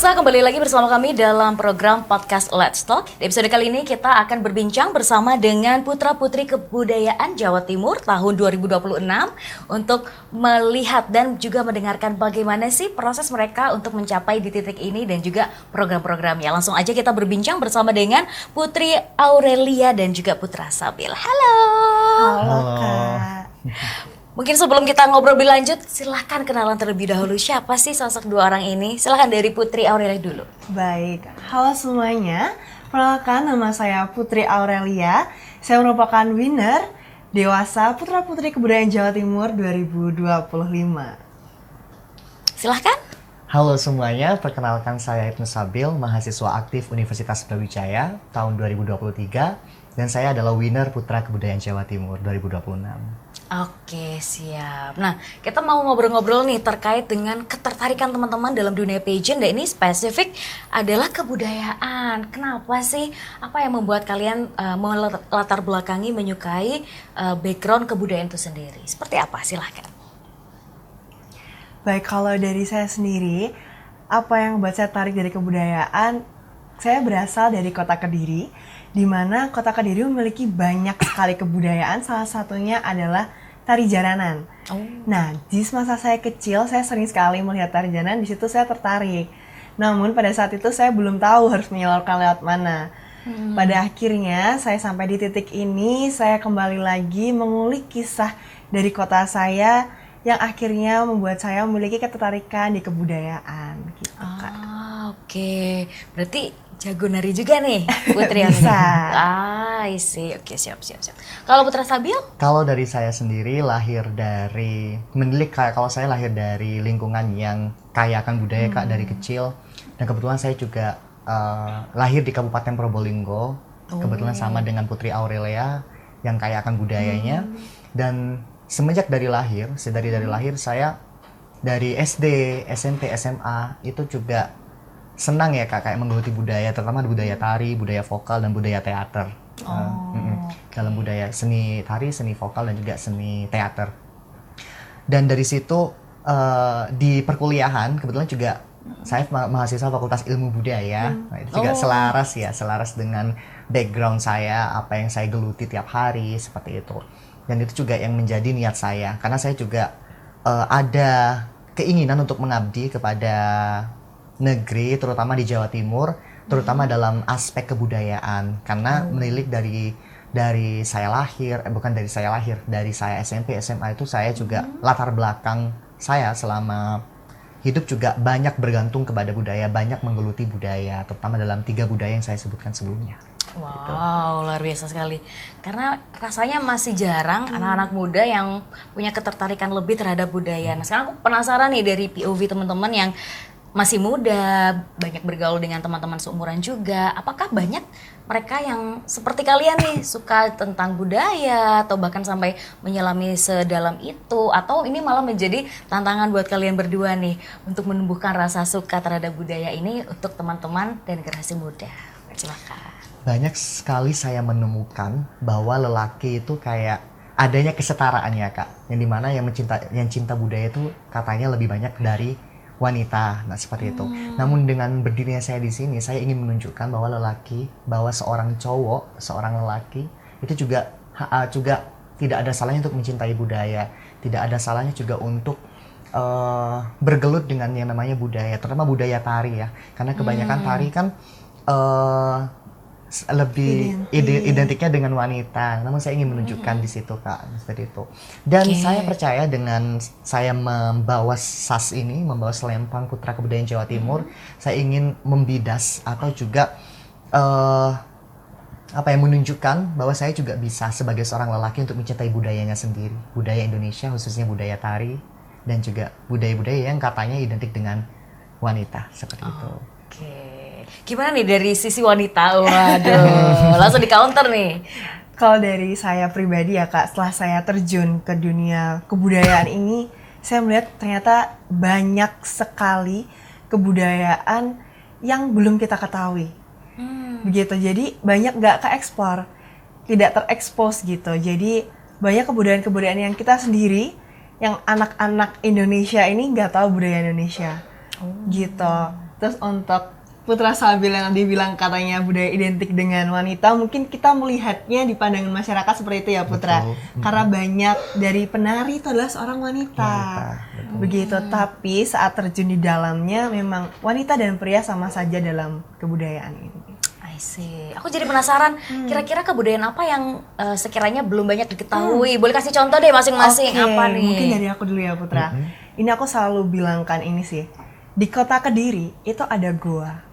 pemirsa, kembali lagi bersama kami dalam program podcast Let's Talk. Di episode kali ini kita akan berbincang bersama dengan putra-putri kebudayaan Jawa Timur tahun 2026 untuk melihat dan juga mendengarkan bagaimana sih proses mereka untuk mencapai di titik ini dan juga program-programnya. Langsung aja kita berbincang bersama dengan Putri Aurelia dan juga Putra Sabil. Halo. Halo Kak. Mungkin sebelum kita ngobrol lebih lanjut, silahkan kenalan terlebih dahulu. Siapa sih sosok dua orang ini? Silahkan dari Putri Aurelia dulu. Baik, halo semuanya. Perkenalkan, nama saya Putri Aurelia. Saya merupakan winner Dewasa Putra Putri Kebudayaan Jawa Timur 2025. Silahkan. Halo semuanya, perkenalkan saya Ibnu Sabil, mahasiswa aktif Universitas Brawijaya tahun 2023 dan saya adalah winner Putra Kebudayaan Jawa Timur 2026. Oke, siap. Nah, kita mau ngobrol-ngobrol nih terkait dengan ketertarikan teman-teman dalam dunia pageant, dan ini spesifik adalah kebudayaan. Kenapa sih? Apa yang membuat kalian melatar belakangi menyukai background kebudayaan itu sendiri? Seperti apa? Silahkan. Baik, kalau dari saya sendiri, apa yang membuat saya tarik dari kebudayaan, saya berasal dari kota Kediri, di mana kota Kediri memiliki banyak sekali kebudayaan, salah satunya adalah tari jaranan. Nah, di masa saya kecil, saya sering sekali melihat tari jaranan, di situ saya tertarik. Namun pada saat itu saya belum tahu harus menyalurkan lewat mana. Pada akhirnya saya sampai di titik ini, saya kembali lagi mengulik kisah dari kota saya yang akhirnya membuat saya memiliki ketertarikan di kebudayaan gitu, Kak. Oke. Berarti jago nari juga nih, Putri. Bisa. I see. Oke, siap. Kalau Putra Sabil? Kalau dari saya sendiri kalau saya lahir dari lingkungan yang kaya akan budaya Kak dari kecil, dan kebetulan saya juga lahir di Kabupaten Probolinggo, kebetulan sama dengan Putri Aurelia yang kaya akan budayanya, dan semenjak dari lahir saya dari SD, SMP, SMA itu juga senang ya Kak, kayak menggeluti budaya, terutama budaya tari, budaya vokal, dan budaya teater. Dalam budaya seni tari, seni vokal, dan juga seni teater. Dan dari situ di perkuliahan, kebetulan juga saya mahasiswa Fakultas Ilmu Budaya. Nah, itu juga selaras dengan background saya, apa yang saya geluti tiap hari, seperti itu. Dan itu juga yang menjadi niat saya, karena saya juga ada keinginan untuk mengabdi kepada negeri, terutama di Jawa Timur, terutama dalam aspek kebudayaan, karena menilik dari saya SMP, SMA itu saya juga latar belakang saya selama hidup juga banyak bergantung kepada budaya, banyak menggeluti budaya, terutama dalam 3 budaya yang saya sebutkan sebelumnya. Wow, luar biasa sekali. Karena rasanya masih jarang anak-anak muda yang punya ketertarikan lebih terhadap budaya. Nah, sekarang aku penasaran nih dari POV teman-teman yang masih muda, banyak bergaul dengan teman-teman seumuran juga. Apakah banyak mereka yang seperti kalian nih, suka tentang budaya atau bahkan sampai menyelami sedalam itu? Atau ini malah menjadi tantangan buat kalian berdua nih untuk menumbuhkan rasa suka terhadap budaya ini untuk teman-teman dan generasi muda? Silakan. Banyak sekali saya menemukan bahwa lelaki itu kayak adanya kesetaraan ya Kak, yang dimana yang cinta budaya itu katanya lebih banyak dari wanita. Nah, seperti itu. Namun dengan berdirinya saya di sini, saya ingin menunjukkan bahwa seorang cowok, seorang lelaki itu juga tidak ada salahnya untuk mencintai budaya, tidak ada salahnya juga untuk bergelut dengan yang namanya budaya, terutama budaya tari ya. Karena kebanyakan tari kan lebih identiknya dengan wanita. Namun saya ingin menunjukkan di situ Kak, seperti itu. Dan saya percaya dengan saya membawa SAS ini, membawa selempang Putra Kebudayaan Jawa Timur, saya ingin membidas atau juga menunjukkan bahwa saya juga bisa sebagai seorang lelaki untuk mencintai budayanya sendiri, budaya Indonesia, khususnya budaya tari, dan juga budaya-budaya yang katanya identik dengan wanita, seperti itu. Oke. Gimana nih dari sisi wanita? Waduh, langsung di counter nih. Kalau dari saya pribadi ya Kak, setelah saya terjun ke dunia kebudayaan ini, saya melihat ternyata banyak sekali kebudayaan yang belum kita ketahui. Begitu, jadi banyak nggak keekspor, tidak terekspos gitu. Jadi banyak kebudayaan-kebudayaan yang kita sendiri, yang anak-anak Indonesia ini nggak tahu budaya Indonesia. Gitu. Terus untuk Putra Sabil yang dibilang katanya budaya identik dengan wanita, mungkin kita melihatnya di pandangan masyarakat seperti itu ya Putra. Betul. Karena banyak dari penari itu adalah seorang wanita. Betul. Begitu, tapi saat terjun di dalamnya memang wanita dan pria sama saja dalam kebudayaan ini. I see. Aku jadi penasaran, kira-kira kebudayaan apa yang sekiranya belum banyak diketahui? Boleh kasih contoh deh masing-masing. Oke, Apa nih? mungkin dari aku dulu ya Putra. Ini aku selalu bilangkan ini sih. Di kota Kediri itu ada goa.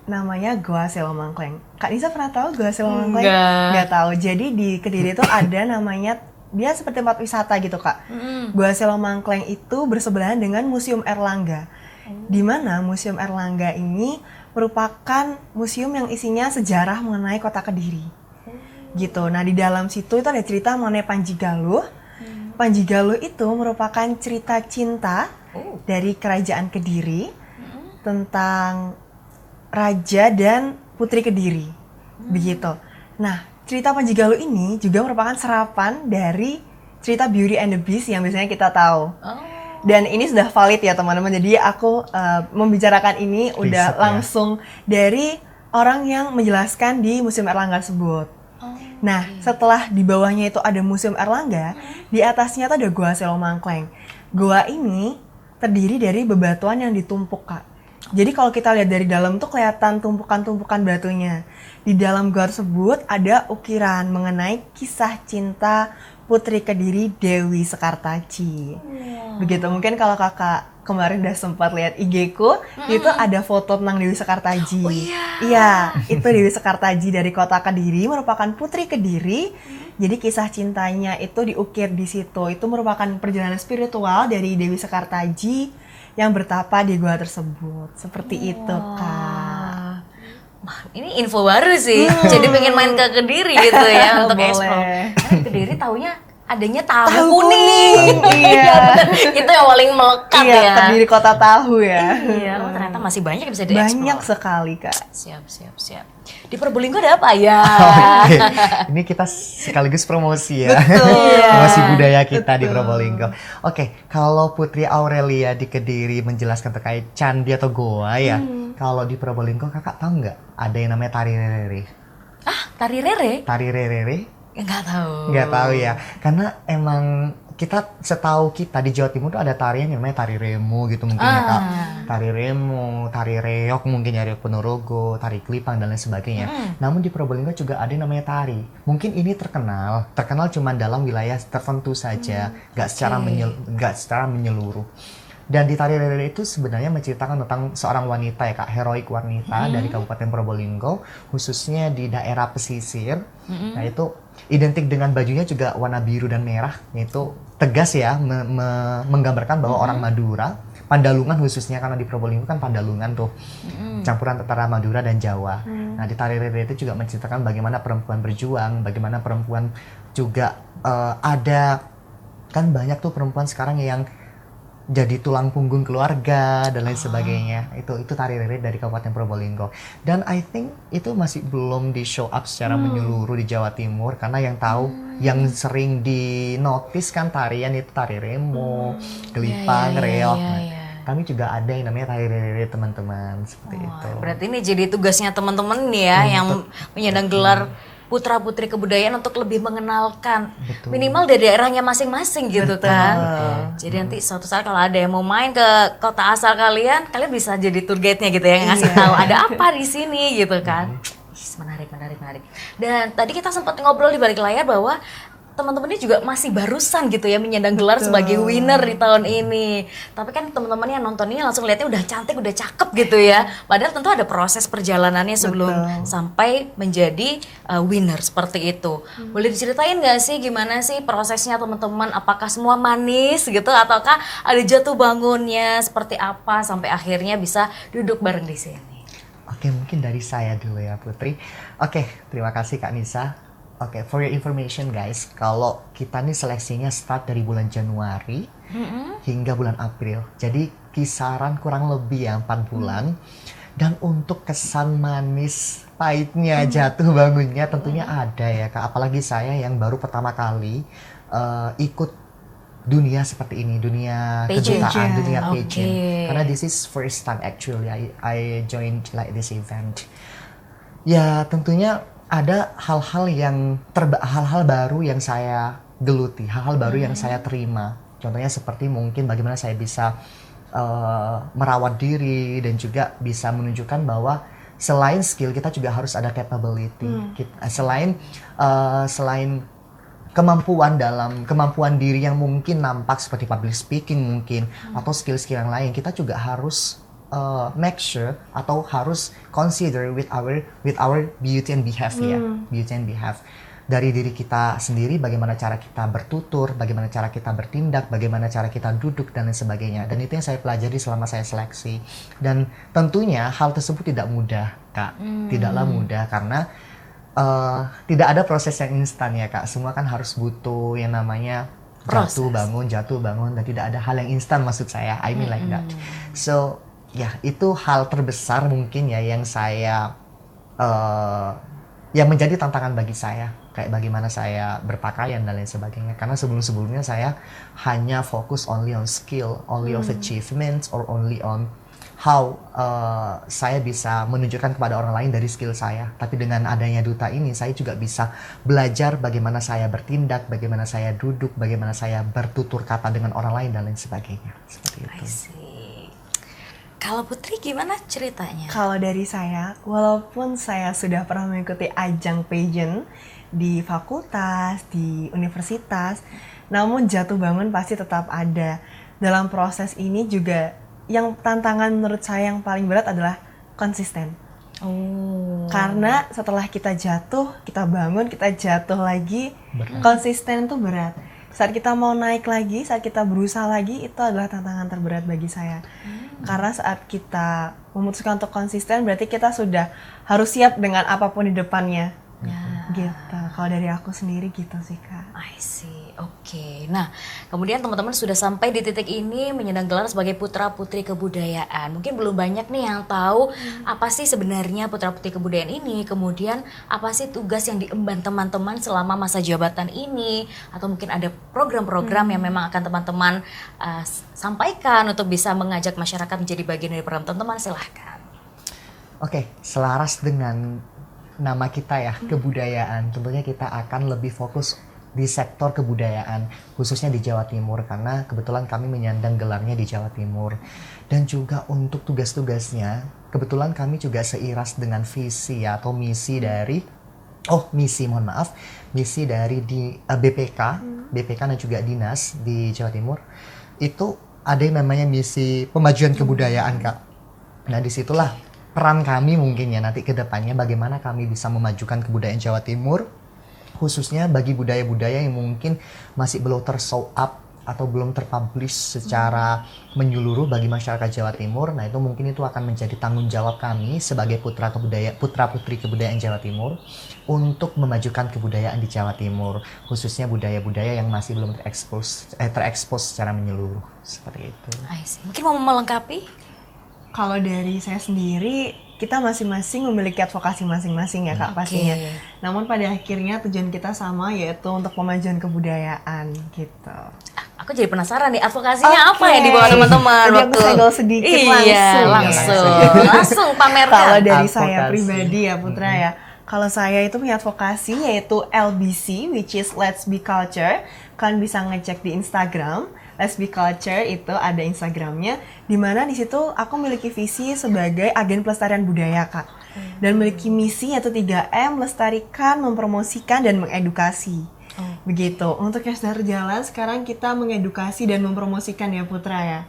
Namanya Goa Selomangkleng. Kak Nisa pernah tahu Goa Selomangkleng? Nggak tahu. Jadi di Kediri itu ada namanya, dia seperti tempat wisata gitu Kak. Goa Selomangkleng itu bersebelahan dengan Museum Erlangga. Di mana Museum Erlangga ini merupakan museum yang isinya sejarah mengenai kota Kediri. Gitu. Nah, di dalam situ itu ada cerita mengenai Panji Galuh. Panji Galuh itu merupakan cerita cinta dari kerajaan Kediri tentang Raja dan Putri Kediri, begitu. Nah, cerita Panji Galuh ini juga merupakan serapan dari cerita Beauty and the Beast yang biasanya kita tahu. Dan ini sudah valid ya teman-teman. Jadi aku membicarakan ini udah langsung dari orang yang menjelaskan di Museum Erlangga tersebut. Nah, setelah di bawahnya itu ada Museum Erlangga, di atasnya itu ada Goa Selomangkleng. Goa ini terdiri dari bebatuan yang ditumpuk, Kak. Jadi kalau kita lihat dari dalam tuh kelihatan tumpukan-tumpukan batunya. Di dalam gua tersebut ada ukiran mengenai kisah cinta Putri Kediri Dewi Sekartaji. Begitu, mungkin kalau kakak kemarin udah sempat lihat IG-ku, itu ada foto tentang Dewi Sekartaji. Iya, itu Dewi Sekartaji dari kota Kediri, merupakan Putri Kediri. Jadi kisah cintanya itu diukir di situ. Itu merupakan perjalanan spiritual dari Dewi Sekartaji yang bertapa di gua tersebut. Seperti itu, Kak. Wah, ini info baru sih. Jadi pengen main ke Kediri gitu ya untuk Boleh. explore. Karena Kediri taunya adanya tahu Tahu kuning. Iya. Itu yang paling melekat Iya, ya. Kediri kota tahu ya. Iya, oh, ternyata masih banyak yang bisa dieksplor. Banyak sekali, Kak. Siap. Di Probolinggo ada apa ya? Oke. Ini kita sekaligus promosi ya. Promosi budaya kita di Probolinggo. Oke, kalau Putri Aurelia di Kediri menjelaskan terkait candi atau goa ya. Kalau di Probolinggo kakak tahu nggak ada yang namanya tari rere? Tari rere? Tari rere? Nggak tahu. Nggak tahu ya. Karena emang kita setahu kita di Jawa Timur tuh ada tarian yang namanya tari remo gitu mungkin ya Kak. Tari remo, tari reok mungkin ya, reok Ponorogo, tari kelipang dan lain sebagainya. Namun di Probolinggo juga ada yang namanya tari. Mungkin ini terkenal cuma dalam wilayah tertentu saja, nggak secara menyeluruh. Dan di tari rere itu sebenarnya menceritakan tentang seorang wanita ya Kak, heroik wanita dari Kabupaten Probolinggo, khususnya di daerah pesisir. Nah itu identik dengan bajunya juga warna biru dan merah, yaitu tegas ya, menggambarkan bahwa orang Madura, Pandalungan khususnya, karena di Probolinggo kan Pandalungan tuh, campuran antara Madura dan Jawa. Nah di tari rere itu juga menceritakan bagaimana perempuan berjuang, bagaimana perempuan juga ada, kan banyak tuh perempuan sekarang yang jadi tulang punggung keluarga dan lain sebagainya. Itu tari rere dari Kabupaten Probolinggo. Dan I think itu masih belum di show up secara menyeluruh di Jawa Timur, karena yang tahu yang sering di notice kan tarian itu tari remo, kelipang, reok. Kami juga ada yang namanya tari rere teman-teman seperti itu. Berarti ini jadi tugasnya teman-teman nih ya yang menyandang gelar putra-putri kebudayaan untuk lebih mengenalkan minimal dari daerahnya masing-masing gitu kan. Jadi nanti suatu saat kalau ada yang mau main ke kota asal kalian bisa jadi tour guide-nya gitu ya, ngasih tahu ada apa di sini gitu kan. Menarik. Dan tadi kita sempat ngobrol di balik layar bahwa teman-teman ini juga masih barusan gitu ya menyandang gelar sebagai winner di tahun ini. Tapi kan teman-teman yang nonton ini langsung lihatnya udah cantik, udah cakep gitu ya. Padahal tentu ada proses perjalanannya sebelum sampai menjadi winner seperti itu. Boleh diceritain nggak sih gimana sih prosesnya teman-teman? Apakah semua manis gitu ataukah ada jatuh bangunnya seperti apa sampai akhirnya bisa duduk bareng di sini? Oke, mungkin dari saya dulu ya Putri. Oke, terima kasih Kak Nisa. Oke, for your information guys, kalau kita nih seleksinya start dari bulan Januari hingga bulan April. Jadi kisaran kurang lebih ya 4 bulan. Dan untuk kesan manis pahitnya jatuh bangunnya tentunya ada ya Kak. Apalagi saya yang baru pertama kali ikut dunia seperti ini, dunia Pageant. kedutaan, dunia Oke. pageant. Karena this is first time actually I joined like this event. Ya tentunya ada hal-hal baru yang saya geluti, hal-hal baru yang saya terima. Contohnya seperti mungkin bagaimana saya bisa merawat diri dan juga bisa menunjukkan bahwa selain skill kita juga harus ada capability. Selain kemampuan diri yang mungkin nampak seperti public speaking mungkin atau skill-skill yang lain, kita juga harus make sure atau harus consider with our beauty and behave. Dari diri kita sendiri, bagaimana cara kita bertutur, bagaimana cara kita bertindak, bagaimana cara kita duduk dan lain sebagainya. Dan itu yang saya pelajari selama saya seleksi. Dan tentunya hal tersebut tidak mudah, Kak. Tidaklah mudah karena tidak ada proses yang instan ya, Kak. Semua kan harus butuh yang namanya jatuh bangun, dan tidak ada hal yang instan maksud saya. I mean like that. So, ya itu hal terbesar mungkin ya yang saya yang menjadi tantangan bagi saya, kayak bagaimana saya berpakaian dan lain sebagainya. Karena sebelum-sebelumnya saya hanya fokus only on skill, only of achievements, or only on how saya bisa menunjukkan kepada orang lain dari skill saya. Tapi dengan adanya duta ini, saya juga bisa belajar bagaimana saya bertindak, bagaimana saya duduk, bagaimana saya bertutur kata dengan orang lain dan lain sebagainya. Seperti itu. I see. Kalau Putri gimana ceritanya? Kalau dari saya, walaupun saya sudah pernah mengikuti ajang pageant di fakultas, di universitas, namun jatuh bangun pasti tetap ada. Dalam proses ini juga yang tantangan menurut saya yang paling berat adalah konsisten. Karena setelah kita jatuh, kita bangun, kita jatuh lagi, konsisten itu berat. Saat kita mau naik lagi, saat kita berusaha lagi, itu adalah tantangan terberat bagi saya. Karena saat kita memutuskan untuk konsisten, berarti kita sudah harus siap dengan apapun di depannya. Gitu. Kalau dari aku sendiri gitu sih, Kak. I see. Oke. Nah, kemudian teman-teman sudah sampai di titik ini menyandang gelar sebagai Putra Putri Kebudayaan. Mungkin belum banyak nih yang tahu apa sih sebenarnya Putra Putri Kebudayaan ini, kemudian apa sih tugas yang diemban teman-teman selama masa jabatan ini, atau mungkin ada program-program yang memang akan teman-teman sampaikan untuk bisa mengajak masyarakat menjadi bagian dari program teman-teman. Silahkan. Oke, selaras dengan nama kita ya, kebudayaan. Tentunya kita akan lebih fokus di sektor kebudayaan, khususnya di Jawa Timur, karena kebetulan kami menyandang gelarnya di Jawa Timur. Dan juga untuk tugas-tugasnya, kebetulan kami juga seiras dengan visi atau misi dari, misi dari di BPK dan juga Dinas di Jawa Timur. Itu ada yang namanya misi pemajuan kebudayaan, Kak. Nah, disitulah peran kami mungkin ya nanti ke depannya, bagaimana kami bisa memajukan kebudayaan Jawa Timur, khususnya bagi budaya-budaya yang mungkin masih belum ter-show up atau belum terpublish secara menyeluruh bagi masyarakat Jawa Timur. Nah, itu mungkin itu akan menjadi tanggung jawab kami sebagai putra putri kebudayaan Jawa Timur untuk memajukan kebudayaan di Jawa Timur, khususnya budaya-budaya yang masih belum terekspos secara menyeluruh. Seperti itu. I see. Mungkin mau melengkapi? Kalau dari saya sendiri, kita masing-masing memiliki advokasi masing-masing ya, Kak, pastinya. Namun pada akhirnya tujuan kita sama, yaitu untuk pemajuan kebudayaan gitu. Aku jadi penasaran nih, advokasinya apa ya di bawah teman-teman? Jadi aku senggol sedikit langsung pamerkan. Kalau dari saya pribadi ya, Putra ya. Kalau saya itu punya advokasi yaitu LBC, which is Let's Be Culture. Kalian bisa ngecek di Instagram. Let's Be Culture itu ada Instagramnya, dimana di situ aku memiliki visi sebagai agen pelestarian budaya, Kak, dan memiliki misi yaitu 3M, melestarikan, mempromosikan, dan mengedukasi. Begitu. Untuk yang sudah berjalan, sekarang kita mengedukasi dan mempromosikan ya, Putra ya.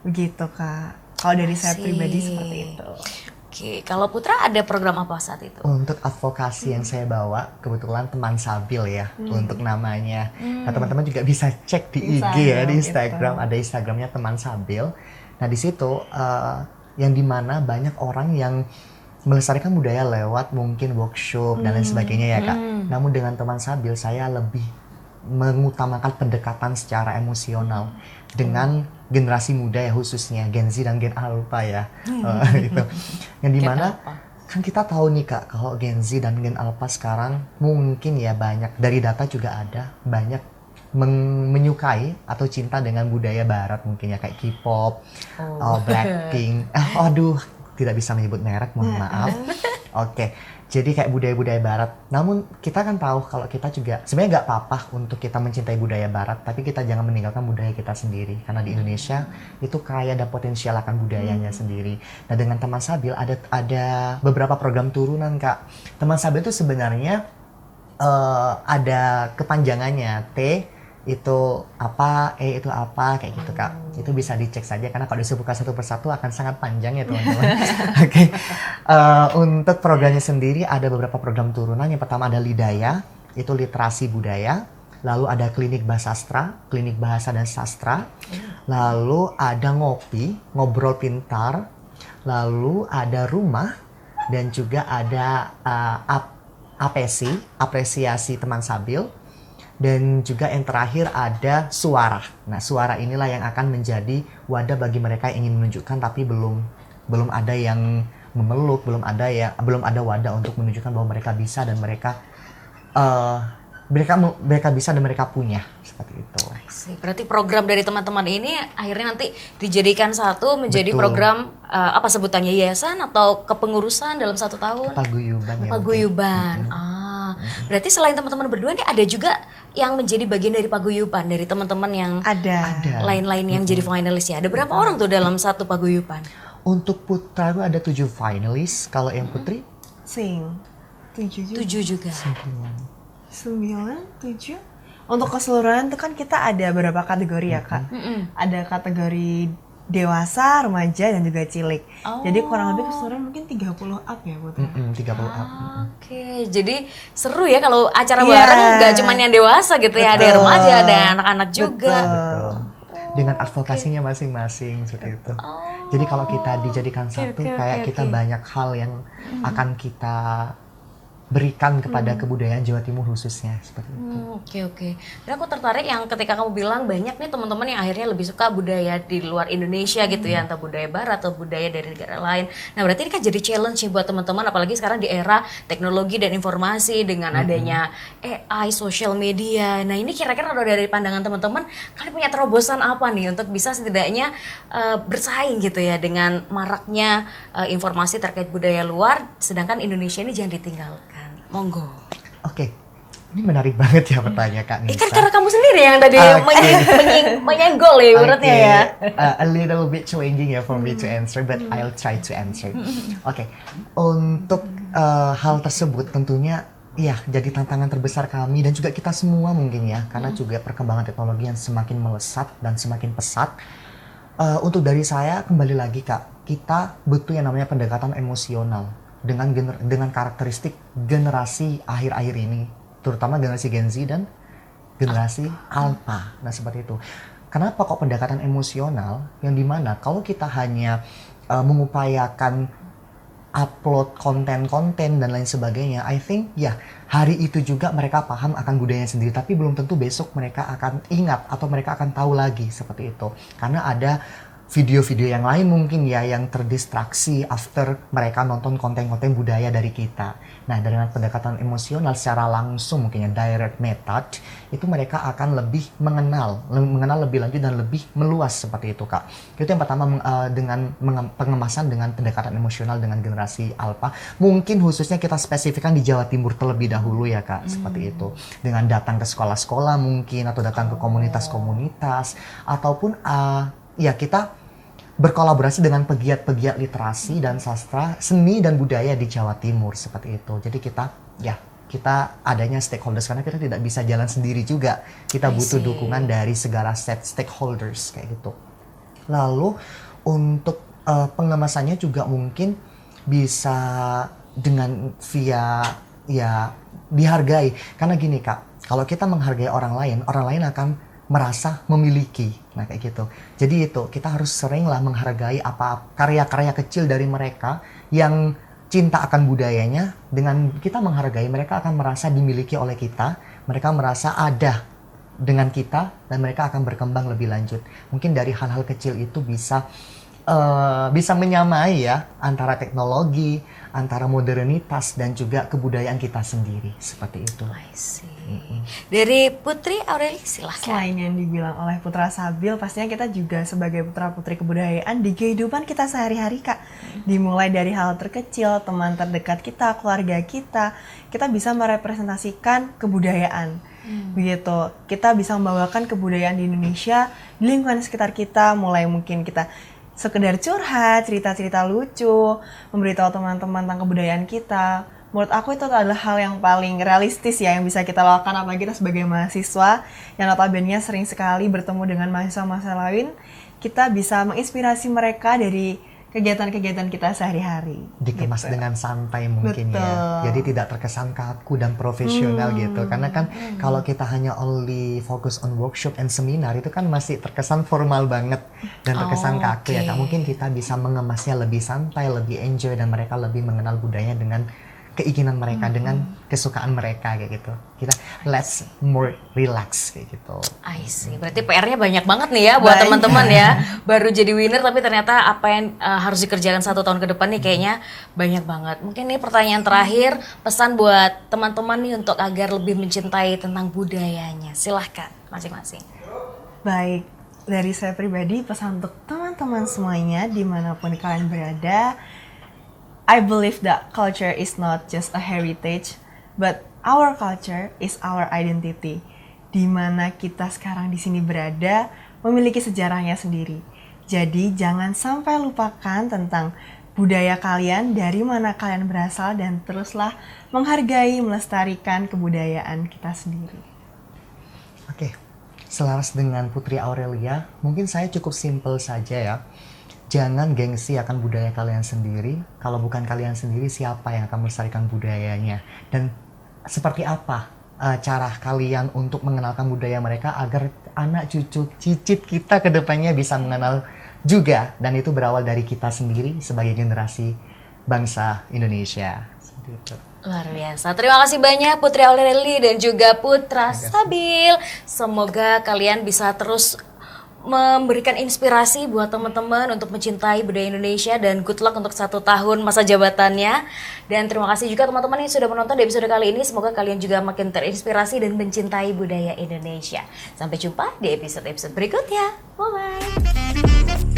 Begitu, Kak. Kalau dari saya pribadi seperti itu. Oke, kalau Putra ada program apa saat itu? Untuk advokasi yang saya bawa, kebetulan teman Sabil ya, untuk namanya. Nah, teman-teman juga bisa cek di IG ya, di Instagram. Ada Instagramnya teman Sabil. Nah, di situ yang dimana banyak orang yang melestarikan budaya lewat mungkin workshop dan lain sebagainya ya, Kak. Namun dengan teman Sabil, saya lebih mengutamakan pendekatan secara emosional dengan generasi muda ya, khususnya Gen Z dan Gen Alpha ya. Gitu. Yang dimana kan kita tahu nih, Kak, kalau Gen Z dan Gen Alpha sekarang mungkin ya banyak, dari data juga ada, banyak menyukai atau cinta dengan budaya barat mungkin ya, kayak K-pop, Blackpink. Aduh, tidak bisa menyebut merek, mohon maaf. Oke, jadi kayak budaya-budaya barat. Namun kita kan tahu kalau kita juga sebenarnya nggak apa-apa untuk kita mencintai budaya barat, tapi kita jangan meninggalkan budaya kita sendiri. Karena di Indonesia itu kaya dan potensial akan budayanya sendiri. Nah, dengan Teman Sabil ada beberapa program turunan, Kak. Teman Sabil itu sebenarnya ada kepanjangannya. T itu apa, E itu apa, kayak gitu, Kak. Itu bisa dicek saja karena kalau disebutkan satu persatu akan sangat panjang ya, teman-teman. Oke. Untuk programnya sendiri ada beberapa program turunan. Yang pertama ada Lidaya, itu literasi budaya. Lalu ada klinik bahasastra, klinik bahasa dan sastra. Lalu ada Ngopi, ngobrol pintar. Lalu ada Rumah, dan juga ada apresiasi Teman Sabil. Dan juga yang terakhir ada Suara. Nah, Suara inilah yang akan menjadi wadah bagi mereka yang ingin menunjukkan tapi belum ada yang memeluk, belum ada wadah untuk menunjukkan bahwa mereka bisa dan mereka bisa dan mereka punya, seperti itu. Berarti program dari teman-teman ini akhirnya nanti dijadikan satu menjadi Betul. program apa sebutannya, yayasan atau kepengurusan dalam 1 tahun? Paguyuban ya. Paguyuban. Berarti selain teman-teman berdua nih ada juga yang menjadi bagian dari paguyuban dari teman-teman yang Ada. lain-lain yang jadi finalisnya. Ada berapa orang tuh dalam satu paguyuban? Untuk putra itu ada 7 finalis, kalau yang putri Sing. 7 juga. 7 juga. 9, 7. Untuk keseluruhan itu kan kita ada beberapa kategori ya, Kak. Ada kategori dewasa, remaja, dan juga cilik. Jadi kurang lebih keseluruhan mungkin 30 up ya, Putra. 30 up. Oke, jadi seru ya kalau acara Iya. bareng nggak cuma yang dewasa gitu ya, ada yang Betul. remaja, ada anak-anak juga. Betul. Dengan advokasinya masing-masing seperti itu. Jadi kalau kita dijadikan satu, kayak kita banyak hal yang akan kita berikan kepada kebudayaan Jawa Timur khususnya, seperti itu. Oke. Dan aku tertarik yang ketika kamu bilang banyak nih teman-teman yang akhirnya lebih suka budaya di luar Indonesia gitu ya, entah budaya barat atau budaya dari negara lain. Nah, berarti ini kan jadi challenge ya buat teman-teman, apalagi sekarang di era teknologi dan informasi dengan adanya AI, social media. Nah, ini kira-kira kalau dari pandangan teman-teman, kalian punya terobosan apa nih untuk bisa setidaknya bersaing gitu ya dengan maraknya informasi terkait budaya luar, sedangkan Indonesia ini jangan ditinggalkan. Monggo. Oke, ini menarik banget ya pertanyaan Kak Nisa. Kan karena kamu sendiri yang tadi menyenggol ya ibaratnya ya. A little bit challenging ya for me to answer, but I'll try to answer. Oke, untuk hal tersebut tentunya ya jadi tantangan terbesar kami dan juga kita semua mungkin ya, karena juga perkembangan teknologi yang semakin melesat dan semakin pesat. Untuk dari saya kembali lagi Kak, kita butuh yang namanya pendekatan emosional dengan karakteristik generasi akhir-akhir ini, terutama generasi Gen Z dan generasi Alpha. Nah, seperti itu. Kenapa kok pendekatan emosional yang dimana kalau kita hanya mengupayakan upload konten-konten dan lain sebagainya, I think ya hari itu juga mereka paham akan budayanya sendiri, tapi belum tentu besok mereka akan ingat atau mereka akan tahu lagi seperti itu. Karena ada video-video yang lain mungkin ya yang terdistraksi after mereka nonton konten-konten budaya dari kita. Nah, dengan pendekatan emosional secara langsung mungkin ya direct method, itu mereka akan lebih mengenal lebih lanjut dan lebih meluas seperti itu, Kak. Itu yang pertama dengan pengemasan dengan pendekatan emosional dengan generasi Alpha. Mungkin khususnya kita spesifikkan di Jawa Timur terlebih dahulu ya, Kak, seperti itu. Dengan datang ke sekolah-sekolah mungkin atau datang ke komunitas-komunitas ataupun ya kita berkolaborasi dengan pegiat-pegiat literasi dan sastra, seni dan budaya di Jawa Timur seperti itu. Jadi kita adanya stakeholders karena kita tidak bisa jalan sendiri juga. Kita butuh dukungan dari segala stakeholders kayak gitu. Lalu untuk pengemasannya juga mungkin bisa dengan via ya dihargai. Karena gini Kak, kalau kita menghargai orang lain akan merasa memiliki. Nah kayak gitu. Jadi itu kita harus seringlah menghargai apa karya-karya kecil dari mereka yang cinta akan budayanya. Dengan kita menghargai, mereka akan merasa dimiliki oleh kita, mereka merasa ada dengan kita dan mereka akan berkembang lebih lanjut. Mungkin dari hal-hal kecil itu bisa bisa menyamai ya antara teknologi, antara modernitas dan juga kebudayaan kita sendiri seperti itu. I see. Dari Putri Aureli silahkan. Selain yang dibilang oleh Putra Sabil, pastinya kita juga sebagai putra-putri kebudayaan di kehidupan kita sehari-hari Kak. Dimulai dari hal terkecil, teman terdekat kita, keluarga kita bisa merepresentasikan kebudayaan. Begitu, kita bisa membawakan kebudayaan di Indonesia, di lingkungan sekitar kita, mulai mungkin kita sekedar curhat, cerita-cerita lucu, memberitahu teman-teman tentang kebudayaan kita. Menurut aku itu adalah hal yang paling realistis ya yang bisa kita lakukan, apalagi kita sebagai mahasiswa yang notabene sering sekali bertemu dengan mahasiswa-mahasiswa lain. Kita bisa menginspirasi mereka dari kegiatan-kegiatan kita sehari-hari. Dikemas gitu. dengan santai mungkin Betul. ya. Jadi tidak terkesan kaku dan profesional gitu. Karena kan kalau kita hanya only fokus on workshop and seminar itu kan masih terkesan formal banget dan terkesan kaku ya Kak. Mungkin kita bisa mengemasnya lebih santai, lebih enjoy dan mereka lebih mengenal budaya dengan keinginan mereka, dengan kesukaan mereka kayak gitu. Kita let's more relax kayak gitu. I see. Berarti PR-nya banyak banget nih ya buat Banyak. teman-teman ya. Baru jadi winner tapi ternyata apa yang harus dikerjakan 1 tahun ke depan nih kayaknya banyak banget. Mungkin nih pertanyaan terakhir, pesan buat teman-teman nih untuk agar lebih mencintai tentang budayanya. Silahkan masing-masing. Baik, dari saya pribadi pesan untuk teman-teman semuanya dimanapun kalian berada, I believe that culture is not just a heritage, but our culture is our identity. Di mana kita sekarang di sini berada memiliki sejarahnya sendiri. Jadi jangan sampai lupakan tentang budaya kalian, dari mana kalian berasal, dan teruslah menghargai, melestarikan kebudayaan kita sendiri. Oke, selaras dengan Putri Aurelia, mungkin saya cukup simple saja ya. Jangan gengsi akan budaya kalian sendiri. Kalau bukan kalian sendiri, siapa yang akan melestarikan budayanya? Dan seperti apa cara kalian untuk mengenalkan budaya mereka agar anak cucu cicit kita ke depannya bisa mengenal juga. Dan itu berawal dari kita sendiri sebagai generasi bangsa Indonesia. Seperti itu. Luar biasa. Terima kasih banyak Putri Aureli dan juga Putra Sabil. Semoga kalian bisa terus memberikan inspirasi buat teman-teman untuk mencintai budaya Indonesia dan good luck untuk 1 tahun masa jabatannya. Dan terima kasih juga teman-teman yang sudah menonton di episode kali ini. Semoga kalian juga makin terinspirasi dan mencintai budaya Indonesia. Sampai jumpa di episode-episode berikutnya. Bye-bye.